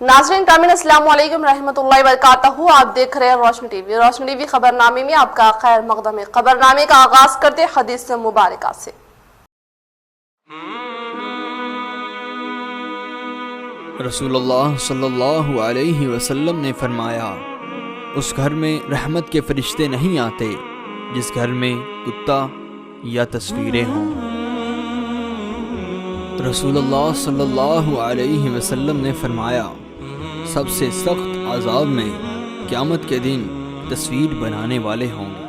नाज़रीन कामिल अस्सलाम वालेकुम रहमतुल्लाहि व बरकातहू। आप देख रहे हैं रोशनी टीवी। रोशनी टीवी खबरनामे में आपका खैर मकदम है। खबरनामे का आगाज करते हदीस मुबारका से। रसूलुल्लाह सल्लल्लाहु अलैहि वसल्लम ने फरमाया, उस घर में रहमत के फरिश्ते नहीं आते जिस घर में कुत्ता या तस्वीरें हों। रसूलुल्लाह सल्लल्लाहु अलैहि वसल्लम ने फरमाया, सबसे सख्त अज़ाब में क़यामत के दिन तस्वीर बनाने वाले होंगे।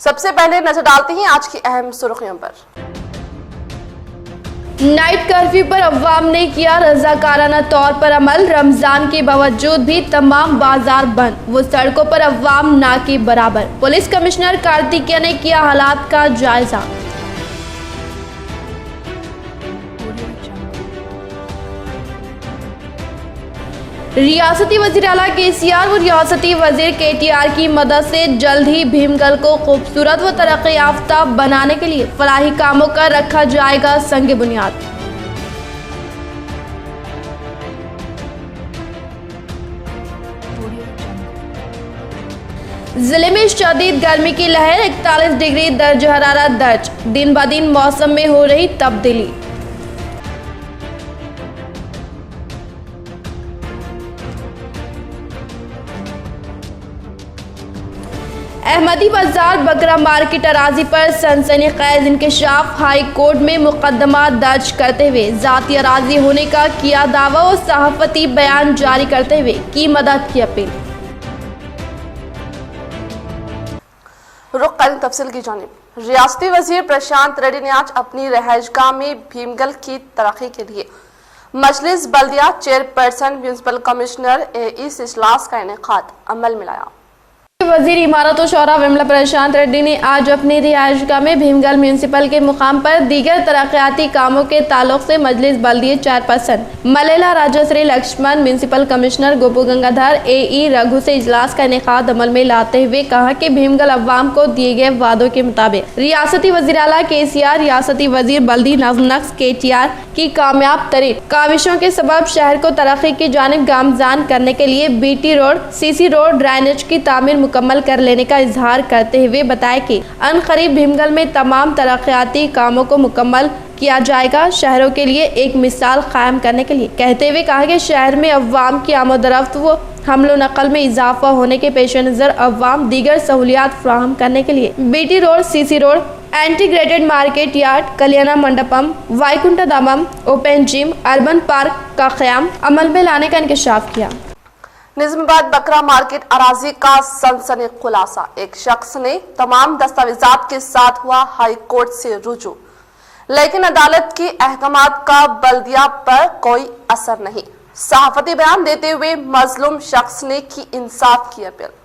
सबसे पहले नजर डालते हैं आज की अहम सुर्खियों पर। नाइट कर्फ्यू पर अवाम ने किया रजाकाराना तौर पर अमल। रमजान के बावजूद भी तमाम बाजार बंद, वो सड़कों पर अवाम ना के बराबर। पुलिस कमिश्नर कार्तिकेय ने किया हालात का जायजा। रियासती वज़ीर आला केसीआर व रियासती वज़ीर केटीआर की मदद से जल्द ही भीमगल को खूबसूरत व तरक्की याफ्ता बनाने के लिए फलाही कामों का रखा जाएगा संग बुनियाद। जिले में शदीद गर्मी की लहर, 41 डिग्री दर्ज हरारत दर्ज। दिन ब दिन मौसम में हो रही तब्दीली। अहमदी बाजार बकरा मार्केट अराजी पर सनसनीखेज इंकशाफ। हाई कोर्ट में मुकदमा दर्ज करते हुए जाती अराजी होने का किया दावा और सहाफती बयान जारी करते हुए की मदद की अपील। रुख करें तफसील की जानिब। रियासती वजीर प्रशांत रेड्डी ने आज अपनी रहायशगाह में भीमगल की तरक्की के लिए मजलिस बल्दिया चेयरपर्सन म्यूनिसिपल कमिश्नर इस इजलास का इनेकाद अमल में लाया। वजीर इमारत और शौरा विमला प्रशांत रेड्डी ने आज अपनी रिहायशगाह में भीमगल म्यूनिसिपल के मुकाम पर दीगर तरक्याती कामों के ताल्लुक से मजलिस बल्दिया chairperson Malela Rajashree Lakshman, municipal commissioner Gopu Gangadhar, AE Raghu से इजलास का इनेकाद अमल में लाते हुए कहा कि भीमगल अवाम को दिए गए वादों के मुताबिक रियासती वज़ीर आला केसीआर, रियासती वजीर बल्दी नक्स KTR की कामयाब तरीन काविशों के सबब शहर को तरक्की की जानिब गामजान करने के लिए BT road, CC road, drainage की तामीर मुकम्मल कर लेने का इजहार करते हुए बताया कि अनकरीब भीमगल में तमाम तरक्याती कामों को मुकम्मल किया जाएगा, शहरों के लिए एक मिसाल कायम करने के लिए। कहते हुए कहा कि शहर में अवाम की आमदरफ्त व हमलो नकल में इजाफा होने के पेश नज़र अवाम दीगर सहूलियात फ्राहम करने के लिए BT road, CC road, integrated market yard, Kalyana Mandapam, Vaikuntha Dhamam, open gym, urban park का क़याम अमल में लाने का इंकशाफ किया। निज़ामाबाद बकरा मार्केट अराजी का सनसनी खुलासा। एक शख्स ने तमाम दस्तावेजात के साथ हुआ हाई कोर्ट से रुजू, लेकिन अदालत की अहकामात का बल्दिया पर कोई असर नहीं। सहाफती बयान देते हुए मजलूम शख्स ने की इंसाफ की अपील।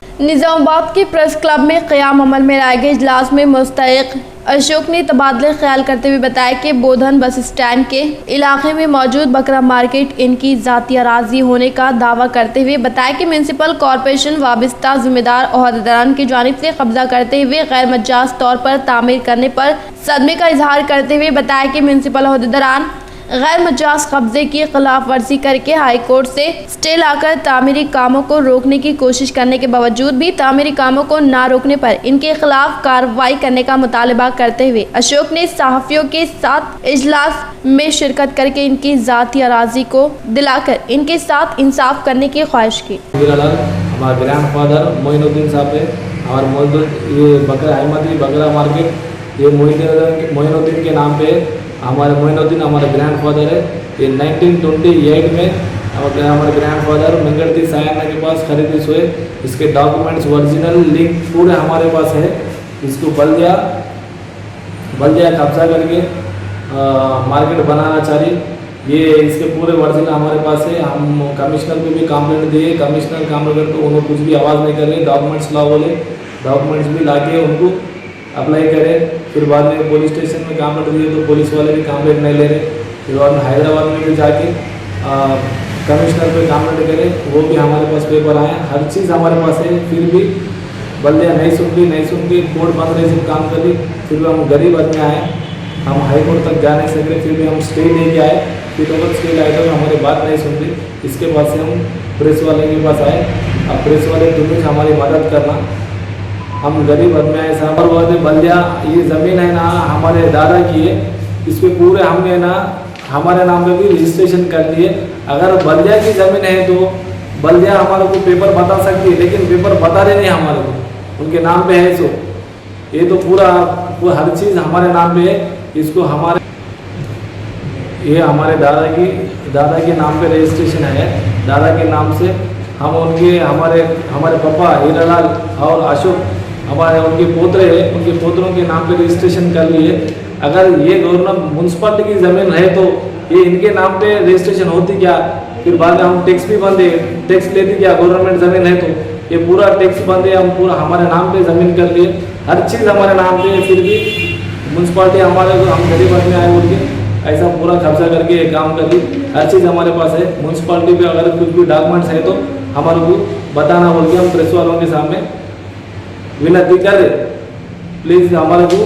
निज़ामाबाद के प्रेस क्लब में क़याम अमल में लाए गए इजलास में मुस्तैक अशोक ने तबादले ख्याल करते हुए बताया कि बोधन बस स्टैंड के इलाके में मौजूद बकरा मार्केट इनकी ज़ाती अराजी होने का दावा करते हुए बताया कि म्यूनसिपल कॉरपोरेशन वाबस्ता जिम्मेदार ओहदेदारान की जानिब से कब्जा करते हुए गैर मजाज तौर पर तामीर करने पर सदमे का इजहार करते हुए बताया कि म्यूनसिपल ओहदेदारान गैर मजाज कब्जे की खिलाफ वर्जी करके हाई कोर्ट से स्टे लाकर तामीरी कामों को रोकने की कोशिश करने के बावजूद भी तामीरी कामों को ना रोकने पर इनके खिलाफ कार्रवाई करने का मुतालबा करते हुए अशोक ने सहाफियों के साथ इजलास में शिरकत करके इनकी ज़ाती अराजी को दिलाकर इनके साथ इंसाफ करने की ख्वाहिश की। हमारे ग्रैंड फादर मोइनुद्दीन साहब है और बकरा मार्केट ये मोइनुद्दीन के नाम पे हमारे मोइनुद्दीन हमारे ग्रैंड फादर है। ये 1928 में हमारे ग्रैंड फादर मंगलती सायना के पास खरीदी हुए। इसके डॉक्यूमेंट्स ओरिजिनल लिंक पूरे हमारे पास है। इसको बल्दिया कब्जा करके मार्केट बनाना चाह रही। ये इसके पूरे ओरिजिनल हमारे पास है। हम कमिश्नर को भी कंप्लेंट दिए, कमिश्नर कंप्लेंट तो उन्होंने कुछ भी आवाज़ नहीं कर रहे। डॉक्यूमेंट्स लाओ बोले, डॉक्यूमेंट्स भी ला के उनको अप्लाई करे। फिर बाद में पुलिस स्टेशन में कंप्लेंट दिए तो पुलिस वाले भी कंप्लेंट नहीं ले रहे। फिर बाद में हैदराबाद में भी जाके कमिश्नर पे कंप्लेंट करे, वो भी हमारे पास पेपर आए। हर चीज़ हमारे पास है, फिर भी बल्दिया नहीं सुन के कोर्ट बंद रहे, सब काम कर ली। फिर भी हम गरीब आदमी आए, हम हाई कोर्ट तक जा नहीं सकते, फिर भी हम स्टे लेके आए। फीटोबल स्केल आए तो हमारी बात नहीं सुन रही, इसके बाद से हम प्रेस वाले के पास आए। अब प्रेस वाले तुम्हें हमारी मदद करना, हम गरीब आदमी आए साहब। और बहुत बल्दिया ये ज़मीन है ना हमारे दादा की है, इस पर पूरे हमने ना हमारे नाम पे भी रजिस्ट्रेशन कर लिए। अगर बल्दिया की ज़मीन है तो बल्दिया हमारे को पेपर बता सकती है, लेकिन पेपर बता रहे नहीं हमारे को, उनके नाम पे है। सो ये तो पूरा हर चीज़ हमारे नाम पे है। इसको ये हमारे दादा के नाम पे रजिस्ट्रेशन है। दादा के नाम से हम हमारे पापा हीरालाल और अशोक उनके पोतरे हैं, उनके पोतरों के नाम पे रजिस्ट्रेशन कर लिए। अगर ये गवर्नमेंट म्यूनसिपालिटी की ज़मीन है तो ये इनके नाम पे रजिस्ट्रेशन होती क्या? फिर बाद में हम टैक्स भी बंद है, टैक्स लेती क्या? गवर्नमेंट ज़मीन है तो ये पूरा टैक्स बंद है। हम पूरा हमारे नाम पे ज़मीन कर लिए, हर चीज़ हमारे नाम पे है। फिर भी म्यूनसिपालिटी हम गरीब आदमी आए बोल के ऐसा पूरा कब्जा करके ये काम कर दी। हर चीज़ हमारे पास है। म्यूनसिपालिटी पे अगर कुछ भी डॉक्यूमेंट्स है तो हमारे को बताना बोल के हम प्रेस वालों के सामने विनती कर। प्लीज़ हमारे को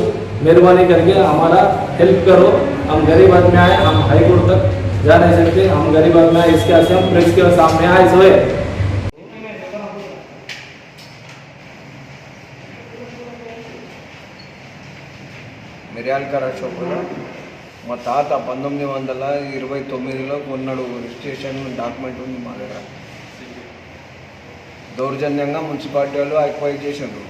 मेहरबानी करके हमारा हेल्प करो। हम गरीब आदमी आए, हम हाई कोर्ट तक जा नहीं सकते, हम गरीब आदमी आए, इसके वजह से हम प्रेस के सामने आए सोए। మిర్యాలకర అశోకుడు మా తాత 1929లో కొన్నాడు. రిజిస్ట్రేషన్ డాక్యుమెంట్ ఉంది మా దగ్గర. దౌర్జన్యంగా మున్సిపాలిటీ వాళ్ళు ఆక్యుపై చేసిండ్రు.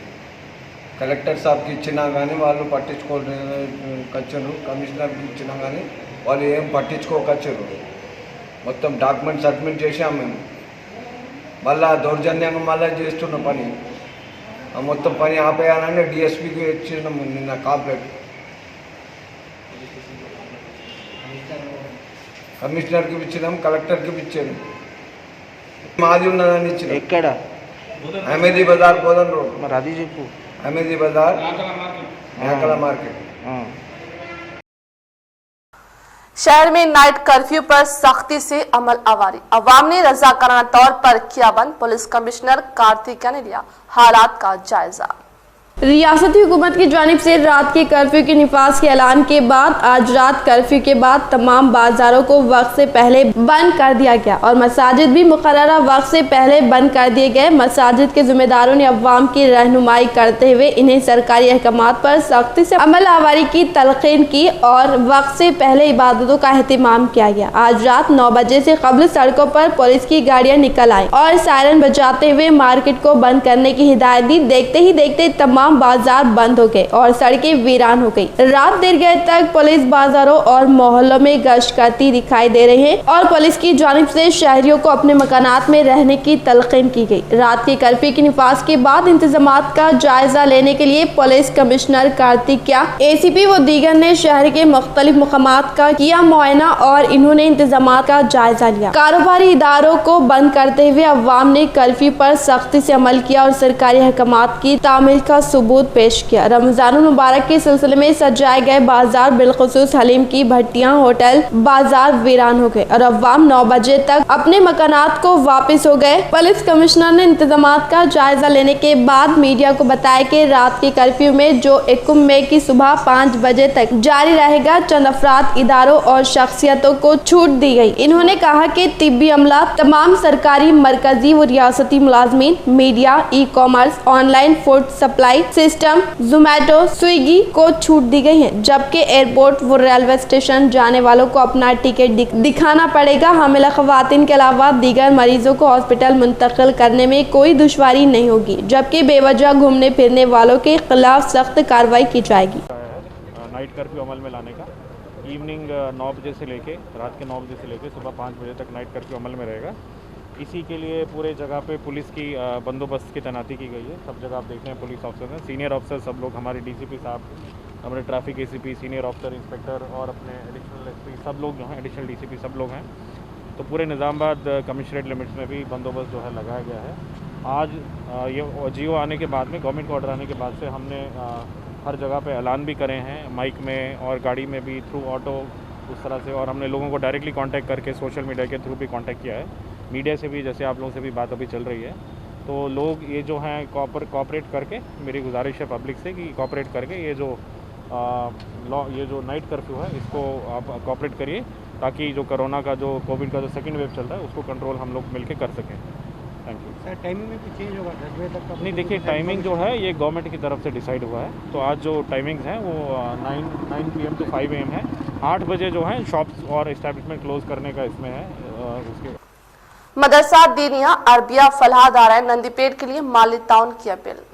కలెక్టర్ సాబ్కి ఇచ్చినా కానీ వాళ్ళు పట్టించుకోకచ్చారు, కమిషనర్కి ఇచ్చినా కానీ వాళ్ళు ఏం పట్టించుకోకచ్చారు. మొత్తం డాక్యుమెంట్ సబ్మిట్ చేసాం మేము. మళ్ళా దౌర్జన్యంగా మళ్ళీ చేస్తున్న పని, ఆ మొత్తం పని ఆపేయాలని డిఎస్పీకి ఇచ్చినాము నిన్న కాంప్లైంట్. కమిషనర్కి ఇచ్చినాం, కలెక్టర్కి ఇచ్చాను. మాది ఉన్నదని ఇచ్చిన. ఎక్కడ? అహ్మదీ బజార్ బోధన్ రోడ్. మరి అది చెప్పు. అహ్మదీ బజార్ మేకల మార్కెట్. शहर में नाइट कर्फ्यू पर सख्ती से अमल आवारी, अवाम ने रजाकाराना तौर पर किया बंद। पुलिस कमिश्नर कार्तिका ने लिया हालात का जायजा। रियासती हुकूमत की जानिब से रात के कर्फ्यू के निफाज के ऐलान के बाद आज रात कर्फ्यू के बाद तमाम बाजारों को वक्त से पहले बंद कर दिया गया और मसाजिद भी मुकर्ररा वक्त से पहले बंद कर दिए गए। मसाजिद के जिम्मेदारों ने अवाम की रहनुमाई करते हुए इन्हें सरकारी अहकामात पर सख्ती से अमल आवारी की तलकीन की और वक्त से पहले इबादतों का अहतमाम किया गया। आज रात 9 बजे से कब्ल सड़कों पर पुलिस की गाड़ियां निकल आई और सायरन बजाते हुए मार्केट को बंद करने की हिदायत दी। देखते ही देखते तमाम बाजार बंद हो गए और सड़कें वीरान हो गई। रात देर गए तक पुलिस बाजारों और मोहल्लों में गश्त करती दिखाई दे रही है और पुलिस की जानिब से शहरियों को अपने मकानात में रहने की तलकीन की गई। रात के कर्फ्यू के निफाज के बाद इंतजामात का जायजा लेने के लिए पुलिस कमिश्नर कार्तिका, ACP व दीगर ने शहर के मुख्तलिफ मकामात का किया मुआयना और इन्होंने इंतजामात का जायजा लिया। कारोबारी इदारों को बंद करते हुए अवाम ने कर्फ्यू पर सख्ती से अमल किया और सरकारी अहकामात की तामील का सबूत पेश किया। रमजान मुबारक के सिलसिले में सजाए गए बाजार बिलखुसूस हलीम की भट्टियां, होटल, बाजार वीरान हो गए और अवाम 9 बजे तक अपने मकानात को वापस हो गए। पुलिस कमिश्नर ने इंतजामात का जायजा लेने के बाद मीडिया को बताया कि रात के कर्फ्यू में जो 21 मई की सुबह 5 बजे तक जारी रहेगा, चंद अफराद, इदारों और शख्सियतों को छूट दी गई। इन्होंने कहा कि तिब्बी अमला, तमाम सरकारी, मरकजी व रियासती मुलाजमीन, media, e-commerce, online food supply system, Zomato, Swiggy को छूट दी गई है, जबकि एयरपोर्ट व रेलवे स्टेशन जाने वालों को अपना टिकट दिखाना पड़ेगा। हामिला ख़वातीन के अलावा दीगर मरीजों को हॉस्पिटल मुंतकिल करने में कोई दुश्वारी नहीं होगी, जबकि बेवजह घूमने फिरने वालों के खिलाफ सख्त कार्रवाई की जाएगी। नाइट कर्फ्यू अमल में लाने का इवनिंग 9 बजे से लेके रात के 9 बजे से लेके सुबह 5 बजे तक नाइट कर्फ्यू अमल में रहेगा। इसी के लिए पूरे जगह पे पुलिस की बंदोबस्त की तैनाती की गई है। सब जगह आप देखते हैं पुलिस ऑफिसर हैं, सीनियर ऑफिसर सब लोग, हमारे DCP साहब, हमारे traffic ACP, senior officer, inspector और अपने एडिशनल SP सब लोग जो हैं, एडिशनल DCP सब लोग हैं। तो पूरे निज़ामाबाद कमिश्नरेट लिमिट्स में भी बंदोबस्त जो है लगाया गया है। आज ये जियो आने के बाद में, गवर्नमेंट का ऑर्डर आने के बाद से हमने हर जगह पे ऐलान भी करे हैं, माइक में और गाड़ी में भी, थ्रू ऑटो, उस तरह से। और हमने लोगों को डायरेक्टली कांटेक्ट करके सोशल मीडिया के थ्रू भी कांटेक्ट किया है, मीडिया से भी, जैसे आप लोगों से भी बात अभी चल रही है। तो लोग ये जो हैं कॉपरेट करके, मेरी गुजारिश है पब्लिक से कि कॉपरेट करके ये जो नाइट कर्फ्यू है इसको आप कॉपरेट करिए। ताकि जो कोरोना का जो कोविड का जो सेकंड वेव चल रहा है उसको कंट्रोल हम लोग मिलके कर सकें। Thank you sir. टाइमिंग में कुछ चेंज होगा 10 बजे तक का? नहीं, देखिए टाइमिंग जो है ये गवर्नमेंट की तरफ से डिसाइड हुआ है, तो आज जो टाइमिंग्स हैं वो 9 PM to 5 AM है। 8 बजे जो है शॉप्स और इस्टेब्लिशमेंट क्लोज करने का इसमें है। उसके मदरसा दीनिया अरबिया फलाह दारा नंदीपेट के लिए माली ताउन की अपील।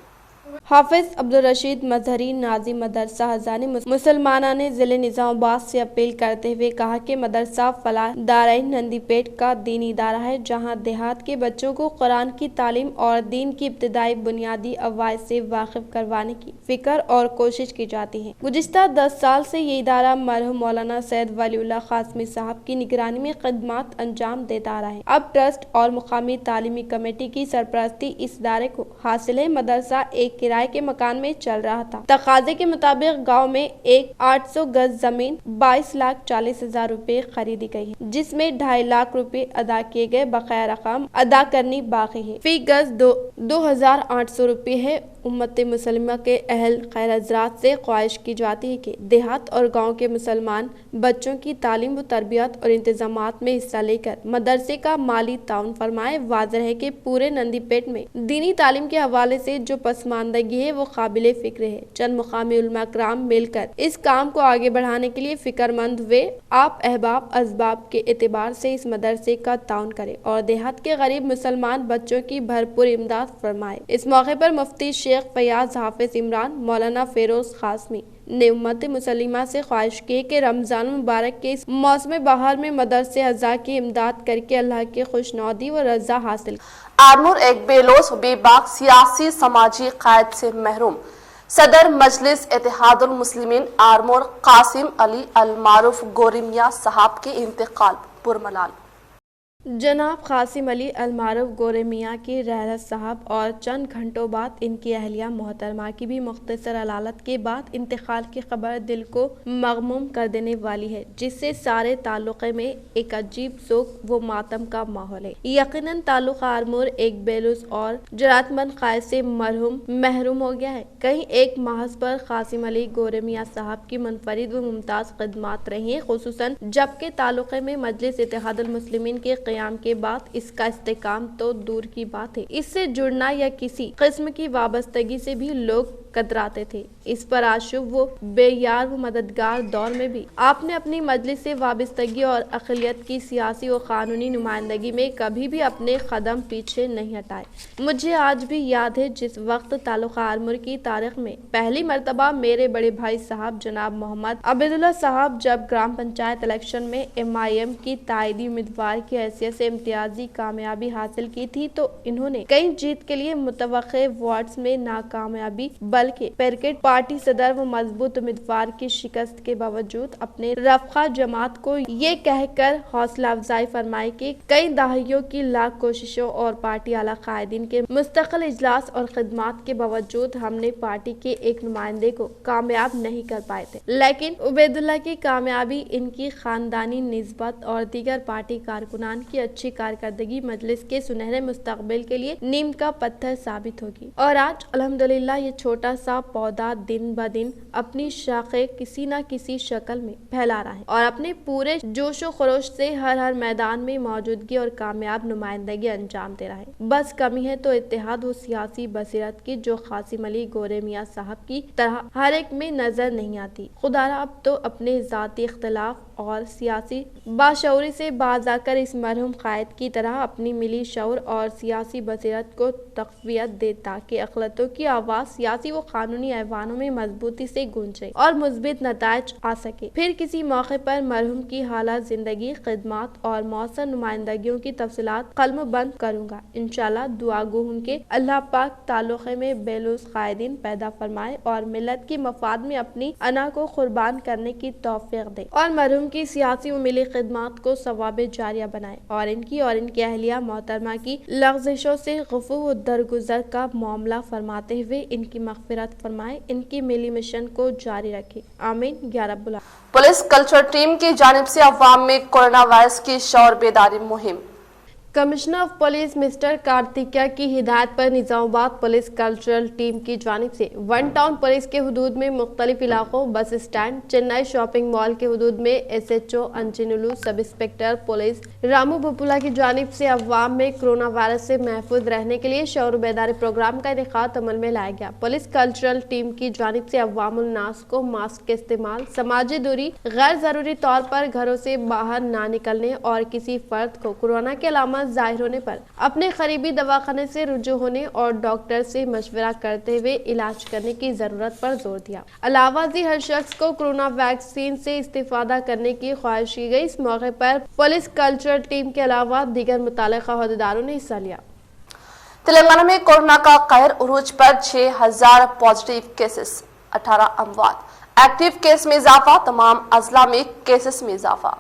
हाफिज अब्दुल रशीद मजहरी नाजिम मदरसा हजानी मुसलमाना ने जिले निजामाबाद से अपील करते हुए कहा कि मदरसा फलाह दाराइन नंदीपेट का दीनी इदारा है, जहां देहात के बच्चों को कुरान की तालीम और दीन की इब्तदाई बुनियादी अवायद से वाकिफ करवाने की फिक्र और कोशिश की जाती है। गुज़िश्ता 10 साल से ये इदारा मरहूम मौलाना सैयद वलीउल्लाह कासमी साहब की निगरानी में खिदमत अंजाम देता आ रहा है। अब ट्रस्ट और मुकामी तालीमी कमेटी की सरपरस्ती इस इदारे को हासिल है। मदरसा एक किराए के मकान में चल रहा था। तकाजे के मुताबिक गांव में एक 800 गज जमीन 22,40,000 रुपए खरीदी गई है, जिसमें 2.5 लाख रुपए अदा किए गए, बकाया रकम अदा करनी बाकी है। फी गज 2,800 रुपए है। उम्मत मुसलिमा के अहल खैर हज़रात से ख्वाहिश की जाती है कि देहात और गांव के मुसलमान बच्चों की तालीम व तरबियत और इंतजामात में हिस्सा लेकर मदरसे का माली ताउन फरमाए। वाज़ेह है कि पूरे नंदीपेट में दीनी तालीम के हवाले से जो पसमानदगी है वो काबिल फिक्र है। चंद मुकामी उलमा कराम मिलकर इस काम को आगे बढ़ाने के लिए फिक्रमंद वे आप अहबाब असबाब के एतबार से इस मदरसे का ताउन करें और देहात के गरीब मुसलमान बच्चों की भरपूर इमदाद फरमाए। इस मौके पर मुफ्ती शेख फयाज हाफिज इमरान मौलाना फेरोज कासमी ने उम्मत मुसलिमा से ख्वाहिश की कि रमजान मुबारक के इस मौसम बहार में मदरसे अज़ा की इमदाद करके अल्लाह की खुशनौदी व रजा हासिल। आरमूर एक बेलोस बेबाक सियासी समाजी कायद से महरूम सदर मजलिस इत्तेहादुल मुस्लिमीन आरमूर कासिम अली अल मारूफ गोरिमिया साहब के इंतकाल पुरमलाल। जनाब कासिम अली अल मारूफ गोरेमिया की रहरत साहब और चंद घंटों बाद इनकी अहलिया मोहतरमा की भी मुख्तसर अलालत के बाद इंतकाल की खबर दिल को मगमूम कर देने वाली है, जिससे सारे ताल्लुक़े में एक अजीब शोक व मातम का माहौल है। यकीनन ताल्लुक़ आरमूर एक बेलूस और जरातमंद कायद से महरूम हो गया है। कहीं एक महज पर कासिम अली गोरेमिया साहब की मुनफरिद व मुमताज़ खिदमत रही है, खुसूसन जबकि ताल्लुक़े में मजलिस इत्तेहादुल मुस्लिमीन के क़याम के बाद इसका इस्तेकाम तो दूर की बात है, इससे जुड़ना या किसी किस्म की वाबस्तगी से भी लोग कतराते थे। इस पर आशुब वो बेयार व मददगार दौर में भी आपने अपनी मजलिस से वाबस्तगी और अक़लियत की सियासी व कानूनी नुमाइंदगी में कभी भी अपने कदम पीछे नहीं हटाए। मुझे आज भी याद है जिस वक्त ताल्लुक़ आरमूर की तारीख में पहली मरतबा मेरे बड़े भाई साहब जनाब मोहम्मद अब्दुल्ला साहब जब ग्राम पंचायत इलेक्शन में MIM की तायदी उम्मीदवार की हैसियत से इम्तियाजी कामयाबी हासिल की थी, तो इन्होंने कई जीत के लिए मुतवक्के वार्ड्स में नाकामयाबी बल्कि पेरकेट पार्टी सदर व मजबूत उम्मीदवार की शिकस्त के बावजूद अपने रफ़ा जमात को ये कहकर हौसला अफजाई फरमाई कि कई दहाइयों की लाख कोशिशों और पार्टी आला कायदीन के मुस्तकिल इजलास और खिदमात के बावजूद हमने पार्टी के एक नुमाइंदे को कामयाब नहीं कर पाए थे। लेकिन उबैदुल्ला की कामयाबी, इनकी खानदानी निस्बत और दीगर पार्टी कारकुनान की अच्छी कारकर्दगी मजलिस के सुनहरे मुस्तकबिल के लिए नीम का पत्थर साबित होगी। और आज अल्हम्दुलिल्लाह ये छोटा सा पौधा दिन ब दिन अपनी शाखे किसी न किसी शक्ल में फैला रहा है और अपने पूरे जोशो खरोश से हर मैदान में मौजूदगी और कामयाब नुमाइंदगी अंजाम दे रहा है। बस कमी है तो इत्तेहाद व सियासी बसीरत की, जो कासिम अली गोरेमिया साहब की तरह हर एक में नजर नहीं आती। खुदारा अब तो अपने जाती इख्तलाफ और सियासी बाशऊरी से बाज आकर इस मरहूम कायद की तरह अपनी मिली शऊर और सियासी बसीरत को तक़वियत दे, ताकि अक़लियतों की आवाज़ सियासी व कानूनी ऐवानों में मजबूती से गूंजे और मुस्बित नताइज आ सके। फिर किसी मौके पर मरहूम की हालात जिंदगी, खिदमात और मौसर नुमाइंदगियों की तफसीलात कलम बंद करूँगा। इंशाअल्लाह दुआ गो हूँ कि अल्लाह पाक ताल्लुक़े में बेलूस कायदीन पैदा फरमाए और मिल्लत की मफाद में अपनी अना को कुर्बान करने की तौफीक दे और मरहूम की सियासी व मिली खिदमात को सवाबे जारिया बनाए और इनकी अहलिया मोहतरमा की लग़ज़िशों से गफ़ू व दरगुजर का मामला फरमाते हुए इनकी मग़फ़िरत फरमाए, इनकी मिली मिशन को जारी रखे। आमीन या रब्बुल आलमीन। पुलिस कल्चर टीम की जानिब से अवाम में कोरोना वायरस की शऊर बेदारी मुहिम। Commissioner of police mister Kartikeya की हिदायत पर निजामाबाद पुलिस कल्चरल टीम की जानिब से वन टाउन पुलिस के हुदूद में मुख्तलिफ इलाकों, bus stand, Chennai shopping mall के हुदूद में SHO अंचिनुलू, sub inspector police Ramu बुपुला की जानिब से अवाम में कोरोना वायरस से महफूज रहने के लिए शऊर बेदारी प्रोग्राम का इनेकाद अमल में लाया गया। पुलिस कल्चरल टीम की जानिब से अवामुल नास को मास्क के इस्तेमाल, समाजी दूरी, गैर जरूरी तौर पर घरों से बाहर ना निकलने और किसी फर्द को कोरोना के अलामत जाहिर होने पर अपने करीबी दवाखाने से रुजू होने और डॉक्टर से मशवरा करते हुए इलाज करने की जरूरत पर जोर दिया। अलावा जी हर शख्स को कोरोना वैक्सीन से इस्तेफादा करने की ख्वाहिश की गई। इस मौके पर पुलिस कल्चरल टीम के अलावा दीगर मुताल्लिका अहदेदारों ने हिस्सा लिया। तेलंगाना में कोरोना का कहर उरूज पर 6000 पॉजिटिव केसेस, 18 अमवात, एक्टिव केस में इजाफा, तमाम अजला में केसेस में इजाफा।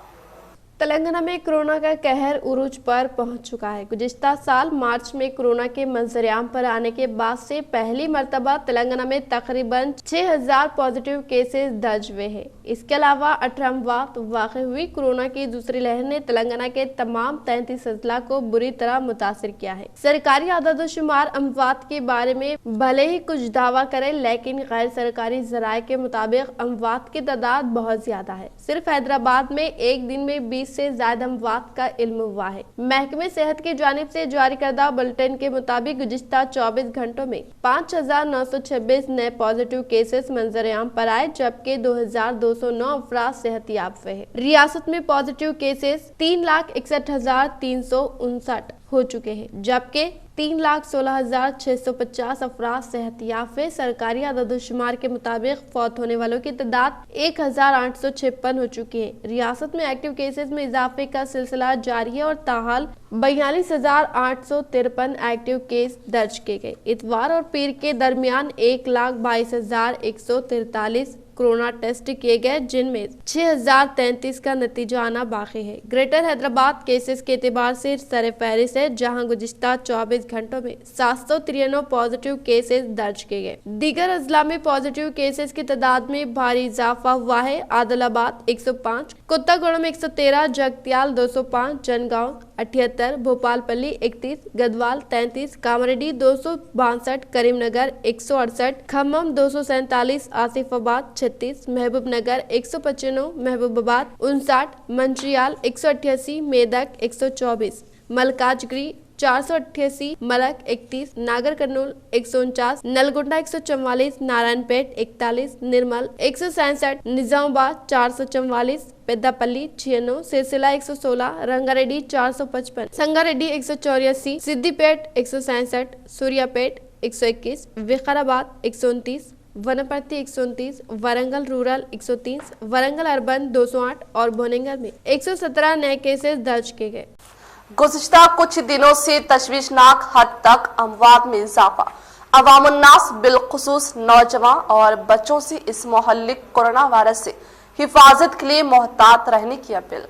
तेलंगाना में कोरोना का कहर उरूज पर पहुंच चुका है। गुज़िश्ता साल मार्च में कोरोना के मंजर-ए-आम पर आने के बाद से पहली मरतबा तेलंगाना में तकरीबन 6000 पॉजिटिव केसेस दर्ज हुए हैं। इसके अलावा 18 अमवात वाक़ हुई। कोरोना की दूसरी लहर ने तेलंगाना के तमाम 33 अजला को बुरी तरह मुतासिर किया है। सरकारी आदाद-ओ-शुमार अमवात के बारे में भले ही कुछ दावा करे, लेकिन गैर सरकारी जराये के मुताबिक अमवात की तादाद बहुत ज्यादा है। सिर्फ हैदराबाद में एक दिन में 20 से ज्यादा अमवात का इल्म हुआ है। महकमे सेहत की जानिब से जारी करदा बुलेटिन के मुताबिक गुज़िश्ता 24 घंटों में 5926 नए पॉजिटिव केसेस मंजर-ए-आम पर आए, जबकि 2209 अफराद सेहतियाब हुए हैं। रियासत में पॉजिटिव केसेस 3,61,359 हो चुके हैं, जबकि 3,16,650 अफराद सेहतियाब हुए। सरकारी आदाद-ओ-शुमार के मुताबिक फौत होने वालों की तादाद 1,856 हो चुकी है। रियासत में एक्टिव केसेस में इजाफे का सिलसिला जारी है और ताहाल 42,853 एक्टिव केस दर्ज किए गए। इतवार और पीर के दरमियान 1,22,143 कोरोना टेस्ट किए गए, जिनमें 6,033 का नतीजा आना बाकी है। ग्रेटर हैदराबाद केसेस के एतबार से सर फहरिस्त है, जहां गुज़िश्ता 24 घंटों में 793 पॉजिटिव केसेस दर्ज किए गए। दीगर अजला में पॉजिटिव केसेस की तादाद में भारी इजाफा हुआ है। आदिलाबाद 105, कुत्तागोड़ा में 113, जगतियाल 205, जनगांव 78, भोपालपल्ली 31, गदवाल 33, कामारेड्डी 262, करीमनगर 168, खम्मम 247, आसिफाबाद 36, महबूबनगर 195, महबूबाबाद 59, मंचियाल 188, मेदक 124, मलकाजगिरी 488, मलक 31, नागर कर्नूल 149, नलगोंडा 144, नारायणपेट 41, निर्मल 167, निजामाबाद 444, पेद्दापल्ली 96, सिरसिला 116, रंगारेड्डी 455, संगारेड्डी 184, सिद्दीपेट 167, सूर्यापेट 121, विकाराबाद 129, वनपर्ती 129, वरंगल रूरल 130, वरंगल अर्बन 208 और भोनेंगर में 117 नए केसेस दर्ज किए गए। गुज़िश्ता कुछ दिनों से तशवीशनाक हद तक अमवात में इजाफा, अवामुन्नास बिलखुसूस नौजवान और बच्चों से इस मोहल्लिक कोरोना वायरस से हिफाजत के लिए मोहतात रहने की अपील।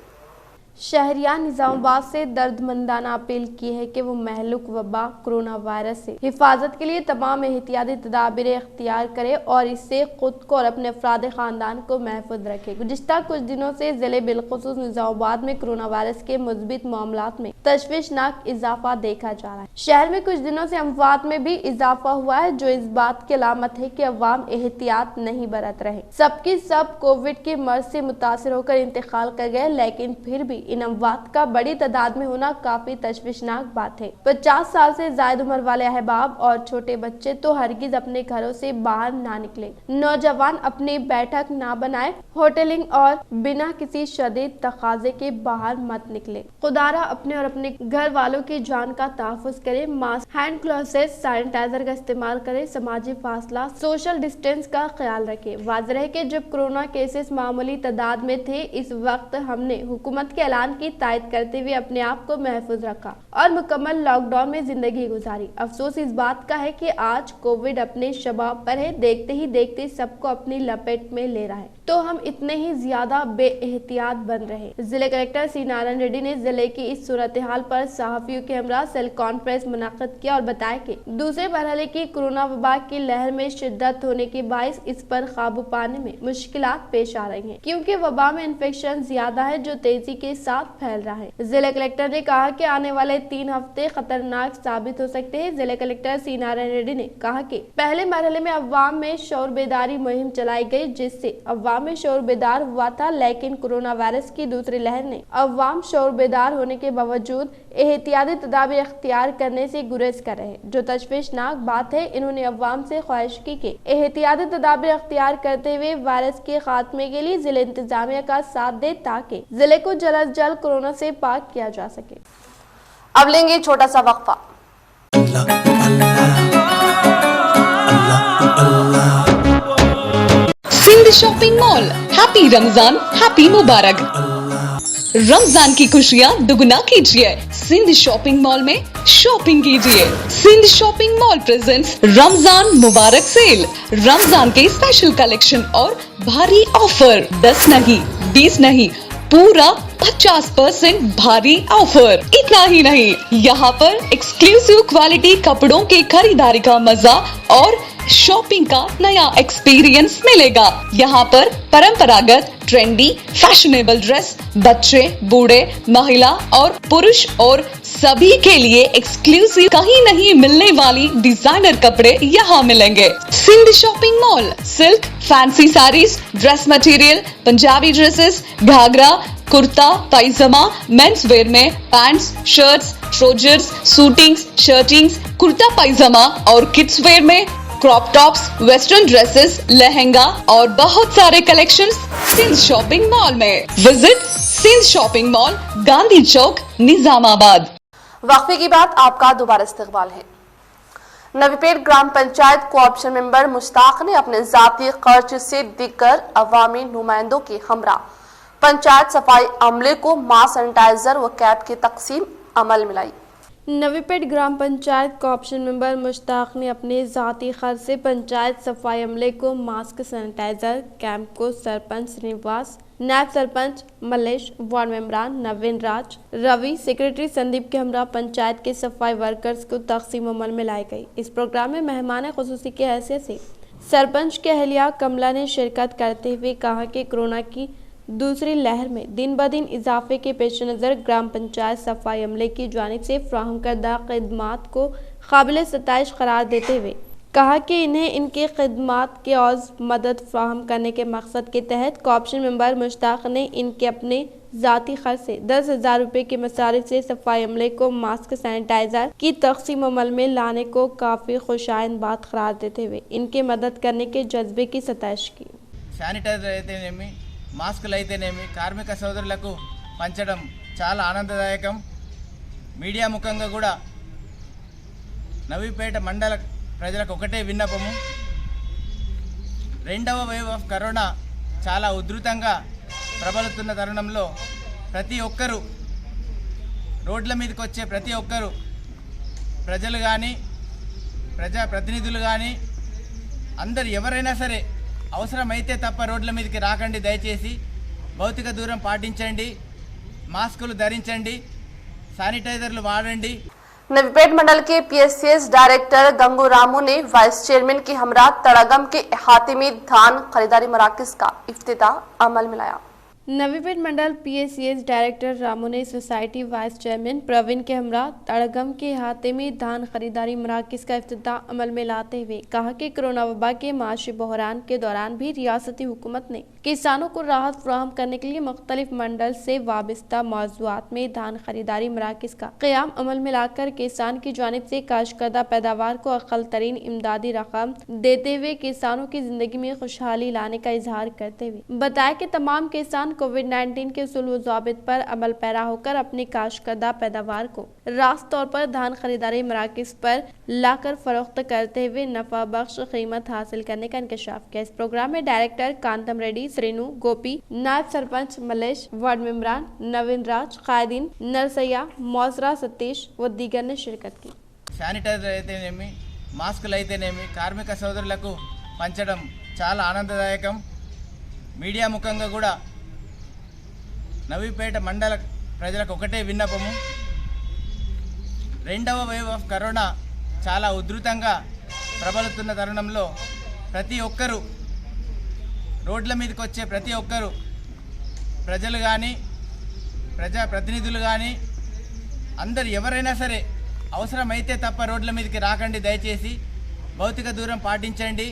शहरियान निजामाबाद से दर्दमंदाना अपील की है कि वो महलूक वबा कोरोना वायरस से हिफाजत के लिए तमाम एहतियाती तदाबीर इख्तियार करे और इससे खुद को और अपने अफराद खानदान को महफूज रखे। गुज़िश्ता कुछ दिनों से जिले बिलखुसूस निजामाबाद में कोरोना वायरस के मुस्बित मामलात में तशवीशनाक इजाफा देखा जा रहा है। शहर में कुछ दिनों से अमवात में भी इजाफा हुआ है, जो इस बात की अलामत है कि अवाम एहतियात नहीं बरत रहे। सबकी सब कोविड के मर्ज से मुतासिर होकर इंतकाल कर गए, लेकिन फिर भी इन अमवात का बड़ी तादाद में होना काफी तशवीशनाक बात है। 50 साल से ज्यादा उम्र वाले अहबाब और छोटे बच्चे तो हरगिज अपने घरों से बाहर ना निकले। नौजवान अपनी बैठक ना बनाए, होटलिंग और बिना किसी शदीद तकाजे के बाहर मत निकले। खुदारा अपने और अपने घर वालों की जान का तहफ़्फ़ुज़ करे। मास्क, हैंड ग्लव्स, सैनिटाइजर का इस्तेमाल करे। समाजी फासला, सोशल डिस्टेंस का ख्याल रखे। वाज़ेह है कि जब कोरोना केसेस मामूली तादाद में थे, इस वक्त हमने हुकूमत के ऐलान की तायद करते हुए अपने आप को महफूज रखा और मुकम्मल लॉकडाउन में जिंदगी गुजारी। अफसोस इस बात का है कि आज कोविड अपने शबाब पर है, देखते ही देखते सबको अपनी लपेट में ले रहा है। तो हम इतने ही ज्यादा बेएहतियात बन रहे। जिले कलेक्टर सी नारायण रेड्डी ने जिले की इस सूरत हाल पर सहाफियों के हमरा सेल कॉन्फ्रेंस मुनाकिद किया और बताया कि दूसरे मरहले की कोरोना वबा की लहर में शिद्दत होने के बायस इस पर काबू पाने में मुश्किलात पेश आ रही हैं, क्योंकि वबा में इन्फेक्शन ज्यादा है जो तेजी के साथ फैल रहा है। जिला कलेक्टर ने कहा कि आने वाले 3 हफ्ते खतरनाक साबित हो सकते हैं। जिला कलेक्टर सी नारायण रेड्डी ने कहा कि पहले मरहले में अवाम में शौर बेदारी मुहिम चलाई गई, जिससे अवाम में शौर बेदार हुआ था, लेकिन कोरोना वायरस की दूसरी लहर ने अवाम शौर बेदार होने के बावजूद एहतियाती तदाबीर इख्तियार करने से गुरेज कर रहे हैं, जो तशवीशनाक बात है। इन्होंने अवाम से ख्वाहिश की कि एहतियाती तदाबीर इख्तियार करते हुए वायरस के खात्मे के लिए जिले इंतजामिया का साथ दे, ताकि जिले को जल्द अज जल्द कोरोना से पाक किया जा सके। अब लेंगे छोटा सा वक्फा। Sindh shopping mall, happy Ramzan, happy मुबारक। रमजान की खुशियाँ दुगना कीजिए, सिंध शॉपिंग मॉल में शॉपिंग कीजिए। Sindh shopping mall presents Ramzan मुबारक सेल। रमजान के स्पेशल कलेक्शन और भारी ऑफर, 10 नहीं 20 नहीं, पूरा 50% भारी ऑफर। इतना ही नहीं, यहाँ पर एक्सक्लूसिव क्वालिटी कपड़ों के खरीदारी का मजा और शॉपिंग का नया एक्सपीरियंस मिलेगा। यहाँ पर परंपरागत, ट्रेंडी, फैशनेबल ड्रेस बच्चे, बूढ़े, महिला और पुरुष और सभी के लिए एक्सक्लूसिव कहीं नहीं मिलने वाली डिजाइनर कपड़े यहाँ मिलेंगे। Sindh shopping mall, silk, fancy saris, dress material, Punjabi dresses, ghagra, kurta, pyjama, men's wear में pants, shirts, trousers, suitings, shirtings, kurta pyjama और किड्स वेयर में crop tops, western dresses, lehenga और बहुत सारे कलेक्शंस सिंध शॉपिंग मॉल में। Visit Sindh shopping mall, Gandhi Chowk, Nizamabad. वक्फे की बात आपका दोबारा इस्तकबाल है। नवीपेट ग्राम पंचायत कोऑप्शन मेंबर मुश्ताक ने अपने जाती खर्च से दीगर अवामी नुमाइंदों के हमरा पंचायत सफाई अमले को मास्क, सैनिटाइजर व कैप की तकसीम अमल में लाई। नवीपेट ग्राम पंचायत कोऑप्शन मेंबर मुश्ताक ने अपने जाती खर्च से पंचायत सफाई अमले को मास्क, सैनिटाइजर कैंप को सरपंच श्रीनिवास, नायब सरपंच मलेश, वार्ड मेंबरान नवीन राज, रवि, सेक्रेटरी संदीप के हमरा पंचायत के सफाई वर्कर्स को तकसीम अमल में लाई गई। इस प्रोग्राम में मेहमान खुसूसी की हैसियत से सरपंच के अहलिया कमला ने शिरकत करते हुए कहा कि कोरोना की दूसरी लहर में दिन ब दिन इजाफे के पेश नज़र ग्राम पंचायत सफाई अमले की जानिब से फ्राहम करदा खिदमात को काबिल सताइश करार देते हुए कहा कि इन्हें इनके खिदमात के औज़ मदद फ्राहम करने के मकसद के तहत कोऑप्शन मेंबर मुश्ताक ने इनके अपने ज़ाती खर्च से 10,000 रुपये के मसारिफ से सफाई अमले को मास्क, सैनिटाइजर की तकसीम अमल में लाने को काफ़ी खुशाइन बात करार देते हुए इनके मदद करने के जज्बे की सताइश की। శానిటైజర్ అయితేనేమి, మాస్కులు అయితేనేమి కార్మిక సోదరులకు పంచడం చాలా ఆనందదాయకం। మీడియా ముఖంగా కూడా నవీపేట మండల ప్రజలకు ఒకటే విన్నపము, రెండవ వేవ్ ఆఫ్ కరోనా చాలా ఉధృతంగా ప్రబలుతున్న తరుణంలో ప్రతి ఒక్కరూ రోడ్ల మీదకి వచ్చే ప్రతి ఒక్కరూ ప్రజలు కానీ ప్రజాప్రతినిధులు కానీ అందరు ఎవరైనా సరే అవసరమైతే తప్ప రోడ్ల మీదకి రాకండి। దయచేసి భౌతిక దూరం పాటించండి, మాస్కులు ధరించండి, శానిటైజర్లు వాడండి। नवीपेट मंडल के पीएससीएस डायरेक्टर गंगू रामू ने वाइस चेयरमैन के हमरा तड़गम के अहाते में धान खरीदारी मराकज का इफ्तिताह अमल में लाया। नवीपेट मंडल पीएससीएस डायरेक्टर रामू ने सोसाइटी वाइस चेयरमैन प्रवीण के हमरा तड़गम के अहाते में धान खरीदारी मराकज का इफ्तिताह अमल में लाते हुए कहा कि कोरोना वबा के माशी बहरान के दौरान भी रियासती हुकूमत ने किसानों को राहत फराहम करने के लिए मुख्तलिफ मंडल से वाबस्ता मौज़ूआत में धान खरीदारी मराकज का क़याम अमल में लाकर किसान की जानिब से काश्तकर्दा पैदावार को अक़ल तरीन इमदादी रकम देते हुए किसानों की जिंदगी में खुशहाली लाने का इजहार करते हुए बताया कि तमाम किसान कोविड-19 के उसूल व ज़ाबित पर अमल पैरा होकर अपनी काश्तकर्दा पैदावार को रास्त तौर पर धान खरीदारी मराकज पर लाकर फरोख्त करते हुए नफा बख्श कीमत हासिल करने का इंकशाफ किया। इस प्रोग्राम में डायरेक्टर कांतम रेड्डी, श्रीनु, गोपी, नायब सरपंच मलेश, वार्ड मेंबरान नवीन राज, कायदीन नरसैया, मौजरा सतीश व दीगर ने शिरकत की। శానిటైజర్ అయితేనేమి, మాస్కులు అయితేనేమి కార్మిక సోదరులకు పంచడం చాలా ఆనందదాయకం। మీడియా ముఖంగా కూడా నవీపేట మండల ప్రజలకు ఒకటే విన్నపము, రెండవ వేవ్ ఆఫ్ కరోనా చాలా ఉధృతంగా ప్రబలుతున్న తరుణంలో ప్రతి ఒక్కరూ రోడ్ల మీదకి వచ్చే ప్రతి ఒక్కరూ ప్రజలు కానీ ప్రజాప్రతినిధులు కానీ అందరు ఎవరైనా సరే అవసరమైతే తప్ప రోడ్ల మీదకి రాకండి. దయచేసి భౌతిక దూరం పాటించండి,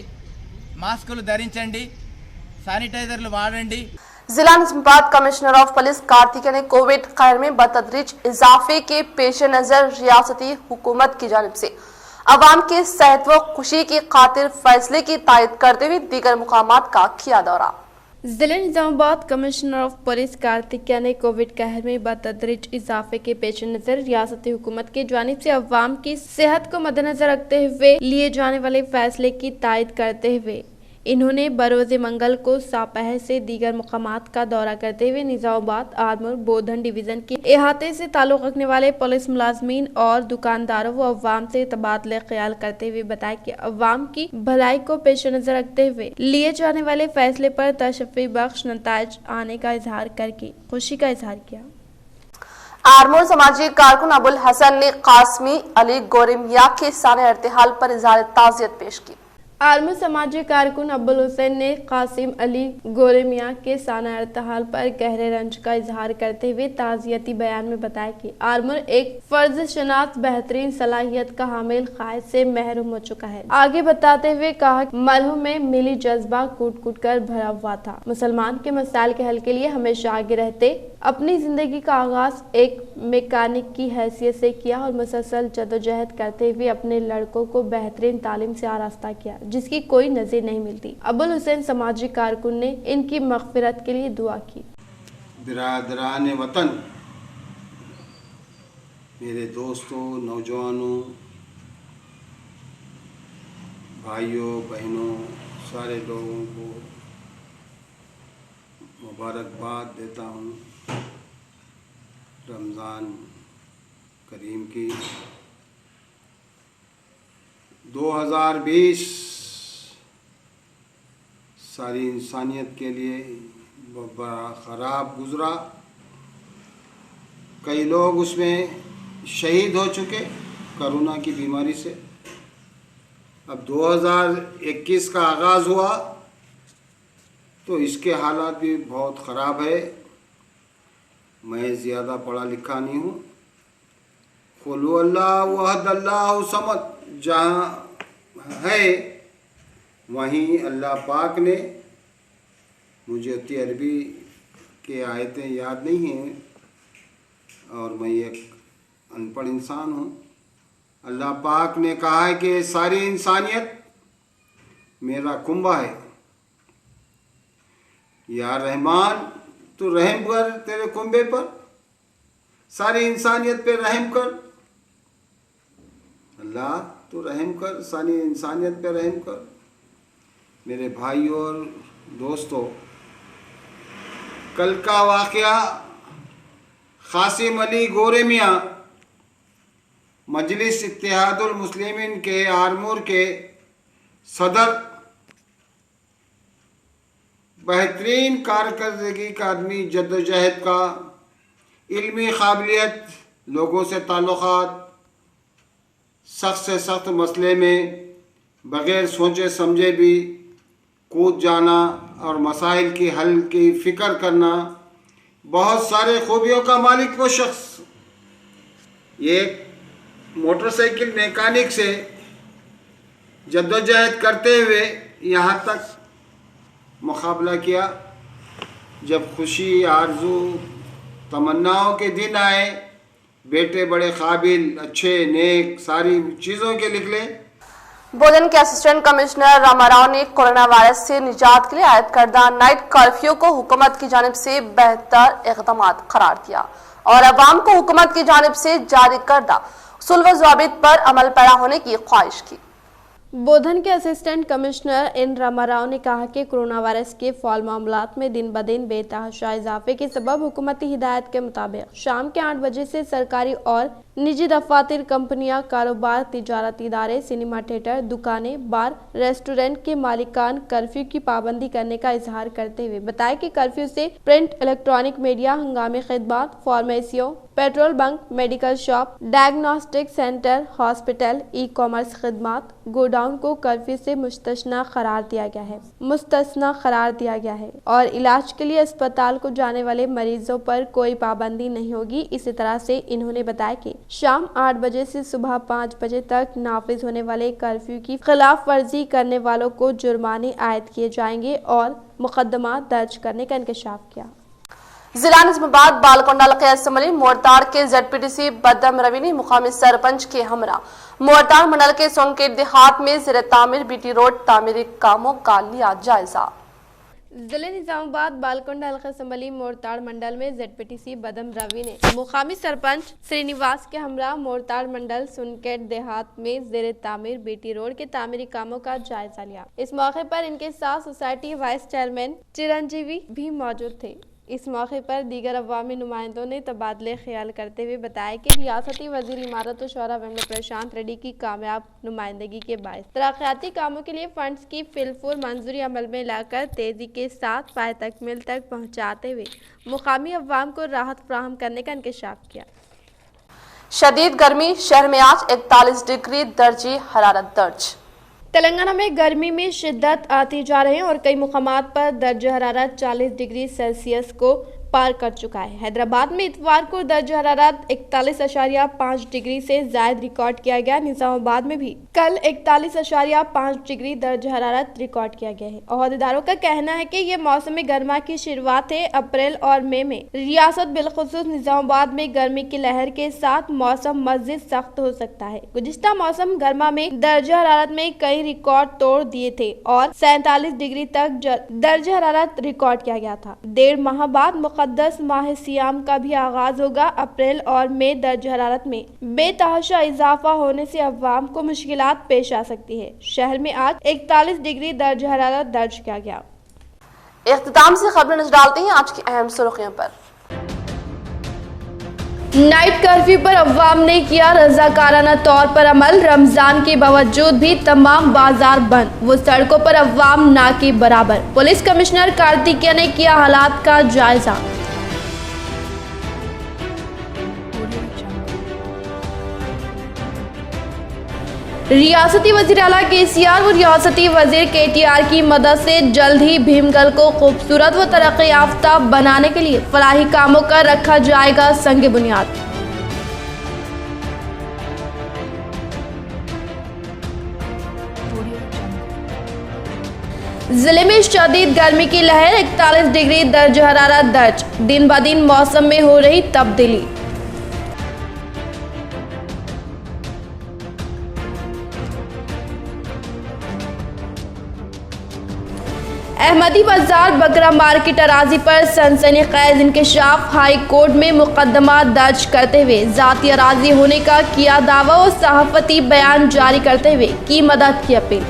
మాస్కులు ధరించండి, శానిటైజర్లు వాడండి. जिला Nizamabad commissioner of police Kartikeya ने कोविड कहर में बतदरीज इजाफे के पेश नजर रियासती हुकूमत की जानिब से अवाम के सेहत व खुशी की खातिर फैसले की तायद करते हुए दीगर मुकामात का किया दौरा। जिले Nizamabad commissioner of police Kartikeya ने कोविड कहर में बतदरीज इजाफे के पेश नजर रियासती हुकूमत की जानिब से अवाम की सेहत को मद्देनजर रखते हुए लिए जाने वाले फैसले की तायद करते हुए इन्होंने बरोज़ मंगल को सापहर से दीगर मुकामात का दौरा करते हुए निजामाबाद आदमपुर बोधन डिवीजन के इहाते से ताल्लुक़ रखने वाले पुलिस मुलाजमीन और दुकानदारों व अवाम से तबादले ख्याल करते हुए बताया कि अवाम की भलाई को पेश नजर रखते हुए लिए जाने वाले फैसले पर तशफ़ी बख्श नताइज आने का इजहार करके खुशी का इजहार किया। आरमोर समाजी कारकुन अबुल हसन ने कासमी अली गोरेमिया के साने इर्तिहाल पर इज़हार ताज़ियत पेश की। आर्मूर समाजी कारकुन अब्बुल हुसैन ने कासिम अली गोरेमिया के साना इर्तिहाल पर गहरे रंज का इजहार करते हुए ताज़ियती बयान में बताया कि आर्मूर एक फर्ज शनाख्त बेहतरीन सलाहियत का हामिल क़ायद से महरूम हो चुका है। आगे बताते हुए कहा मरहूम में मिली जज्बा कूट कूट कर भरा हुआ था। मुसलमान के मसाइल के हल के लिए हमेशा आगे रहते अपनी जिंदगी का आगाज एक मैकेनिक की हैसियत से किया और मुसलसल जदोजहद करते हुए अपने लड़कों को बेहतरीन तालीम से आरास्ता किया जिसकी कोई नज़ीर नहीं मिलती। अब्बुल हुसैन समाजी कारकुन ने इनकी मग़फ़िरत के लिए दुआ की। बिरादरान वतन, मेरे दोस्तों, नौजवानों, भाइयों बहनों, सारे लोगों को मुबारकबाद देता हूँ रमज़ान करीम की। 2020 सारी इंसानियत के लिए बड़ा ख़राब गुज़रा। कई लोग उसमें शहीद हो चुके कोरोना की बीमारी से। अब 2021 का आगाज़ हुआ तो इसके हालात भी बहुत ख़राब है। मैं ज़्यादा पढ़ा लिखा नहीं हूँ। कुल अल्लाहु अहद अल्लाहु समद जहाँ है वहीं अल्लाह पाक ने, मुझे उतनी अरबी के आयतें याद नहीं हैं और मैं एक अनपढ़ इंसान हूँ। अल्लाह पाक ने कहा है कि सारी इंसानियत मेरा कुंबा है, या रहमान तो रहम कर तेरे कुंबे पर, सारी इंसानियत पे रहम कर। अल्लाह तो रहम कर, सारी इंसानियत पे रहम कर। मेरे भाइयों और दोस्तों, कल का वाक़या कासिम अली गोरेमिया मजलिस इत्तेहादुल मुस्लिमीन के आरमूर के सदर, बेहतरीन कारकर्दगी का आदमी, जद्दोजहद का, इल्मी काबिलियत, लोगों से ताल्लुक़ात, सख्त से सख्त मसले में बग़ैर सोचे समझे भी कूद जाना और मसाइल की हल की फ़िक्र करना, बहुत सारे खूबियों का मालिक वो शख्स। एक मोटरसाइकिल मैकेनिक से जद्दोजहद करते हुए यहाँ तक मुकाबला किया। जब खुशी, आरजू, तमन्नाओं के दिन आए, बेटे बड़े काबिल, अच्छे, नेक, सारी चीज़ों के निकले। बोधन के असिस्टेंट कमिश्नर रामाराव ने कोरोना वायरस से निजात के लिए आयद करदा नाइट कर्फ्यू को हुकूमत की जानिब से बेहतर इक़दाम करार दिया और अवाम को हुकूमत की जानिब से जारी करदा उसूल व ज़वाबित पर अमल पैरा होने की ख्वाहिश की। बोधन के असिस्टेंट कमिश्नर एन रामाराव ने कहा कि कोरोना वायरस के फॉल मामलात में दिन ब दिन बेतहाशा इजाफे के सबब हुकूमती हिदायत के मुताबिक शाम के 8 बजे से सरकारी और निजी दफातर, कंपनियां, कारोबार, तिजारती इदारे, सिनेमा थिएटर, दुकानें, बार, रेस्टोरेंट के मालिकान कर्फ्यू की पाबंदी करने का इजहार करते हुए बताया कि कर्फ्यू से प्रिंट, इलेक्ट्रॉनिक मीडिया, हंगामी खिदमत, फार्मेसियों, petrol bunk, medical shop, diagnostic centre, hospital, e commerce खिदमत, गोडाउन को कर्फ्यू से मुस्तस्ना करार दिया गया है और इलाज के लिए अस्पताल को जाने वाले मरीजों पर कोई पाबंदी नहीं होगी। इसी तरह से इन्होंने बताया कि शाम 8 बजे से सुबह 5 बजे तक नाफिज होने वाले कर्फ्यू की खिलाफ वर्जी करने वालों को जुर्माने आयद किए जाएंगे और मुकदमा दर्ज करने का इंकशाफ किया। जिला निजामाबाद बालकोंडा के असम्बली मोरताड़ के ZPTC बदम रवि ने मुकामी सरपंच के हमरा मोरताड़ मंडल के सोनकेट देहात में ज़ेर तामीर BT रोड तामीरी कामों का लिया जायजा। जिले निजामाबाद बालकोंडा हल्का असम्बली मोरताड़ मंडल में ZPTC बदम रवि ने मुकामी सरपंच श्रीनिवास के हमरा मोरताड़ मंडल सुनकेट देहात में ज़ेर तामीर BT रोड के तामीरी कामों का जायजा लिया। इस मौके पर इनके साथ सोसाइटी वाइस चेयरमैन चिरंजीवी भी मौजूद थे। इस मौके पर दीगर अवामी नुमाइंदों ने तबादले ख्याल करते हुए बताया कि रियासती वजीर इमारत और शौरा विमला प्रशांत रेड्डी की कामयाब नुमाइंदगी के बायस तरक्याती कामों के लिए फंड्स की फिलफूर मंजूरी अमल में लाकर तेजी के साथ पाए तकमील तक पहुँचाते हुए मुकामी अवाम को राहत फराहम करने का इंकशाफ किया। शदीद गर्मी, शहर में आज 41 डिग्री दर्जे हरारत दर्ज। तेलंगाना में गर्मी में शिद्दत आती जा रही है और कई मुकामात पर दर्जा हरारत 40 डिग्री सेल्सियस को पार कर चुका है। हैदराबाद में इतवार को दर्जा हरारत 41.5 डिग्री से जायद रिकॉर्ड किया गया। निजामाबाद में भी कल 41.5 डिग्री दर्जा हरारत रिकॉर्ड किया गया है। अहदेदारों का कहना है कि ये मौसम गर्मा की शुरुआत है। अप्रैल और मई में रियासत बिलखुसूस निजामाबाद में गर्मी की लहर के साथ मौसम मज़ीद सख्त हो सकता है। गुज़िश्ता मौसम गर्मा में दर्जा हरारत में कई रिकॉर्ड तोड़ दिए थे और 47 डिग्री तक दर्जा हरारत रिकॉर्ड किया गया था। 1.5 माह बाद मुक़द्दस माह सियाम का भी आगाज होगा। अप्रैल और मई दर्जा हरारत में बेतहाशा इजाफा होने से अवाम को मुश्किलात पेश आ सकती है। शहर में आज 41 डिग्री दर्जा हरारत दर्ज किया गया। इख्तिताम से खबरें नजर डालते हैं आज की अहम सुर्खियों पर। नाइट कर्फ्यू पर अवाम ने किया रजाकाराना तौर पर अमल। रमजान के बावजूद भी तमाम बाजार बंद, वो सड़कों पर अवाम ना के बराबर। पुलिस कमिश्नर कार्तिकेय ने किया हालात का जायजा। रियासती वजीर आला KCR व रियासती वजीर KTR की मदद से जल्द ही भीमगल को खूबसूरत व तरक्की याफ्ता बनाने के लिए फलाही कामों का रखा जाएगा संग बुनियाद। जिले में शदीद गर्मी की लहर, 41 डिग्री दर्ज हरारत दर्ज। दिन ब दिन मौसम में हो रही तब्दीली। अहमदी बाजार बकरा मार्केट अराजी पर सनसनीखेज इंकशाफ। हाई कोर्ट में मुकदमा दर्ज करते हुए जाती अराजी होने का किया दावा और सहाफती बयान जारी करते हुए की मदद की अपील।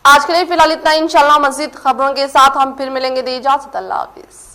आज के लिए फिलहाल इतना। इंशाल्लाह मज़ीद खबरों के साथ हम फिर मिलेंगे। दी इजाज़त, अल्लाह हाफिज़।